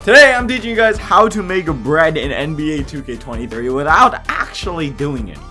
Today I'm teaching you guys how to make bread in NBA 2K23 without actually doing anything.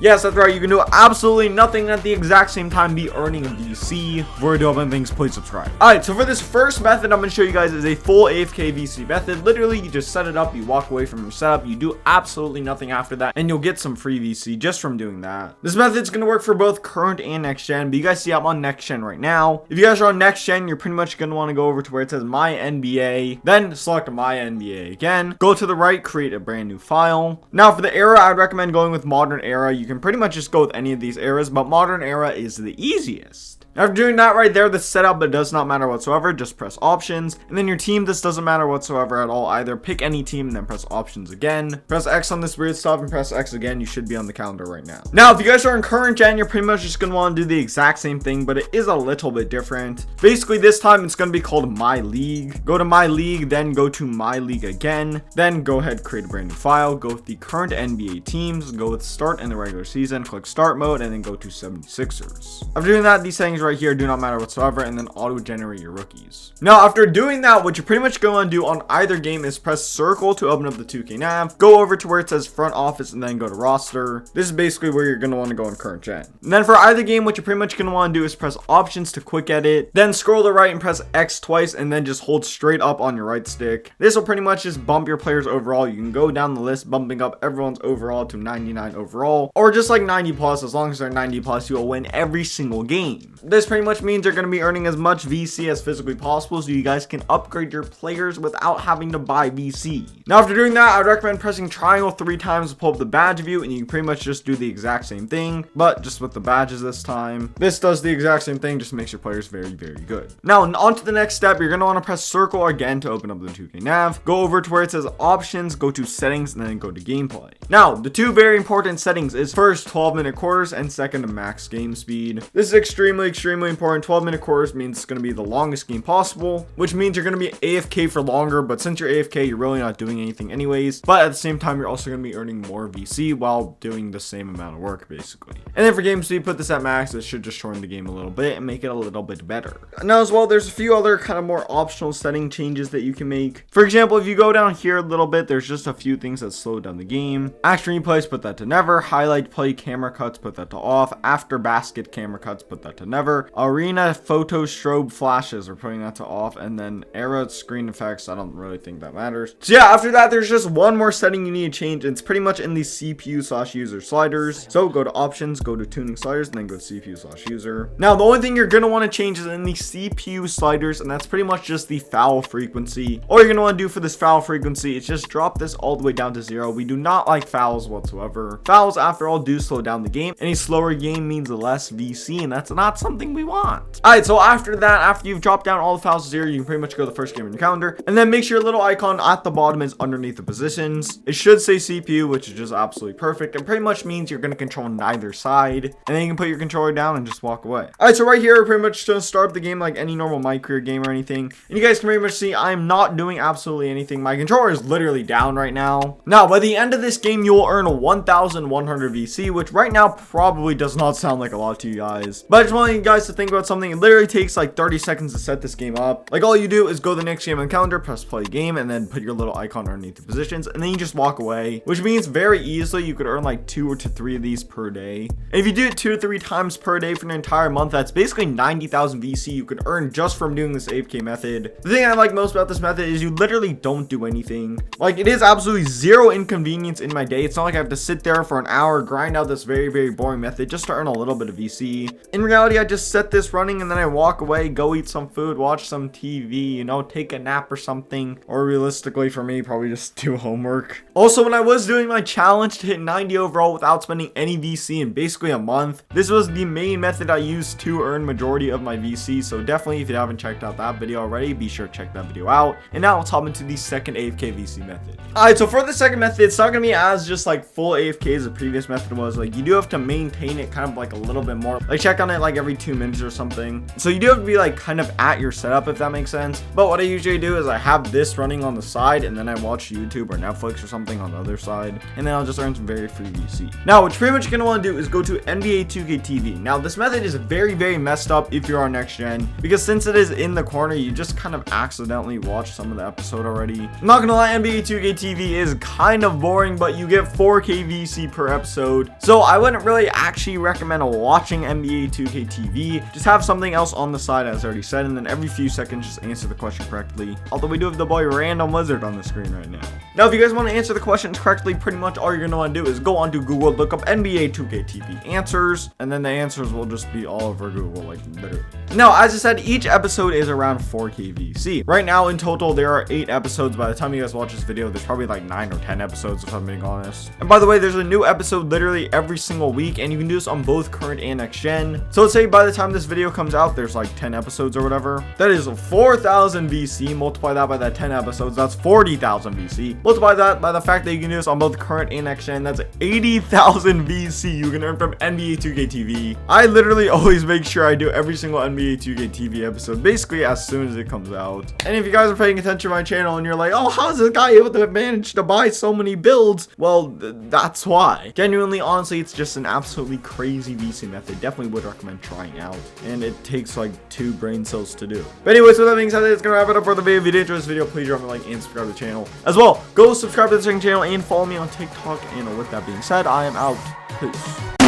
Yes, that's right, you can do absolutely nothing and at the exact same time be earning a VC. Before we do other things, please subscribe. Alright, so for this first method I'm going to show you guys is a full AFK VC method. Literally, you just set it up, you walk away from your setup, you do absolutely nothing after that, and you'll get some free VC just from doing that. This method's going to work for both current and next gen, but you guys see I'm on next gen right now. If you guys are on next gen, you're pretty much going to want to go over to where it says My NBA, then select My NBA again. Go to the right, create a brand new file. Now for the era, I'd recommend going with Modern Era. You can pretty much just go with any of these eras, but Modern Era is the easiest. After doing that right there, the setup, it does not matter whatsoever. Just press options, and then your team, this doesn't matter whatsoever at all either. Pick any team and then press options again. Press X on this weird stuff and press X again. You should be on the calendar right now. Now, if you guys are in current gen, you're pretty much just going to want to do the exact same thing, but it is a little bit different. Basically, this time it's going to be called My League. Go to My League, then go to My League again. Then go ahead, create a brand new file. Go with the current NBA teams. Go with start in the regular season. Click start mode, and then go to 76ers. After doing that, these settings right here do not matter whatsoever, and then auto generate your rookies. Now after doing that, what you're pretty much going to do on either game is press circle to open up the 2K nav, go over to where it says front office, and then go to roster. This is basically where you're going to want to go in current gen. And then for either game, what you're pretty much going to want to do is press options to quick edit, then scroll to right and press X twice, and then just hold straight up on your right stick. This will pretty much just bump your players overall. You can go down the list bumping up everyone's overall to 99 overall, or just like 90 plus. As long as they're 90 plus, you will win every single game. This pretty much means you're going to be earning as much VC as physically possible, so you guys can upgrade your players without having to buy VC. Now after doing that, I would recommend pressing triangle 3 times to pull up the badge view, and you can pretty much just do the exact same thing, but just with the badges this time. This does the exact same thing, just makes your players very, very good. Now on to the next step, you're going to want to press circle again to open up the 2K nav. Go over to where it says options, go to settings, and then go to gameplay. Now the two very important settings is first 12-minute quarters and second max game speed. This is extremely important. 12-minute quarters means it's going to be the longest game possible, which means you're going to be AFK for longer, but since you're AFK, you're really not doing anything anyways, but at the same time, you're also going to be earning more VC while doing the same amount of work, basically. And then for game speed, put this at max. It should just shorten the game a little bit and make it a little bit better. Now as well, there's a few other kind of more optional setting changes that you can make. For example, if you go down here a little bit, there's just a few things that slow down the game. Action replays, put that to never. Highlight play camera cuts, put that to off. After basket camera cuts, put that to never. Arena photo strobe flashes, we're putting that to off, and then era screen effects, I don't really think that matters. So yeah, after that, there's just one more setting you need to change. It's pretty much in the CPU/user sliders. So go to options, go to tuning sliders, and then go to CPU/user. Now the only thing you're going to want to change is in the CPU sliders, and that's pretty much just the foul frequency. All you're going to want to do for this foul frequency is just drop this all the way down to 0. We do not like fouls whatsoever. Fouls, after all, do slow down the game. Any slower game means less VC, and that's not something we want. Alright, so after that, after you've dropped down all the fouls to 0, you can pretty much go to the first game on your calendar, and then make sure your little icon at the bottom is underneath the positions. It should say CPU, which is just absolutely perfect, and pretty much means you're going to control neither side, and then you can put your controller down and just walk away. Alright, so right here, we're pretty much going to start the game like any normal My Career game or anything, and you guys can pretty much see I'm not doing absolutely anything. My controller is literally down right now. Now, by the end of this game, you will earn 1,100 VC, which right now probably does not sound like a lot to you guys, but I just want you guys to think about something. It literally takes like 30 seconds to set this game up. Like all you do is go to the next game on the calendar, press play game, and then put your little icon underneath the positions, and then you just walk away, which means very easily you could earn like 2 to 3 of these per day. And if you do it 2 to 3 times per day for an entire month, that's basically 90,000 VC you could earn just from doing this AFK method. The thing I like most about this method is you literally don't do anything. Like it is absolutely zero inconvenience in my day. It's not like I have to sit there for an hour, grind out this very, very boring method just to earn a little bit of VC. In reality, I just set this running and then I walk away, go eat some food, watch some TV, you know, take a nap or something, or realistically for me, probably just do homework. Also, when I was doing my challenge to hit 90 overall without spending any VC in basically a month, this was the main method I used to earn majority of my VC. So definitely, if you haven't checked out that video already, be sure to check that video out. And now let's hop into the second AFK VC method. Alright, so for the second method, it's not gonna be as just like full AFK as the previous method was. Like you do have to maintain it kind of like a little bit more. Like check on it like every 2 2 minutes or something. So you do have to be like kind of at your setup, if that makes sense. But what I usually do is I have this running on the side, and then I watch YouTube or Netflix or something on the other side, and then I'll just earn some very free VC. Now, what you're pretty much going to want to do is go to NBA 2K TV. Now, this method is very, very messed up if you're on next gen, because since it is in the corner, you just kind of accidentally watch some of the episode already. I'm not gonna lie, NBA 2K TV is kind of boring, but you get 4K VC per episode, so I wouldn't really actually recommend watching NBA 2K TV. Just have something else on the side, as I already said, and then every few seconds just answer the question correctly. Although we do have the boy Random Wizard on the screen right now. Now, if you guys want to answer the questions correctly, pretty much all you're gonna want to do is go onto Google, look up NBA 2K TV answers, and then the answers will just be all over Google, like literally. Now, as I said, each episode is around 4K VC. Right now, in total, there are 8 episodes. By the time you guys watch this video, there's probably like 9 or 10 episodes, if I'm being honest. And by the way, there's a new episode literally every single week, and you can do this on both current and next gen. So let's say by the time this video comes out, there's like 10 episodes or whatever. That is 4,000 VC. Multiply that by that 10 episodes, that's 40,000 VC. Multiply that by the fact that you can do this on both current and next gen, that's 80,000 VC you can earn from NBA 2K TV. I literally always make sure I do every single NBA 2K TV episode basically as soon as it comes out. And if you guys are paying attention to my channel and you're like, oh, how is this guy able to manage to buy so many builds? Well, that's why. Genuinely, honestly, it's just an absolutely crazy VC method. Definitely would recommend trying out, and it takes like 2 brain cells to do. But anyways, with that being said, it's gonna wrap it up for the video. If you did enjoy this video, please drop a like and subscribe to the channel. As well, go subscribe to the second channel and follow me on TikTok. And with that being said, I am out. Peace.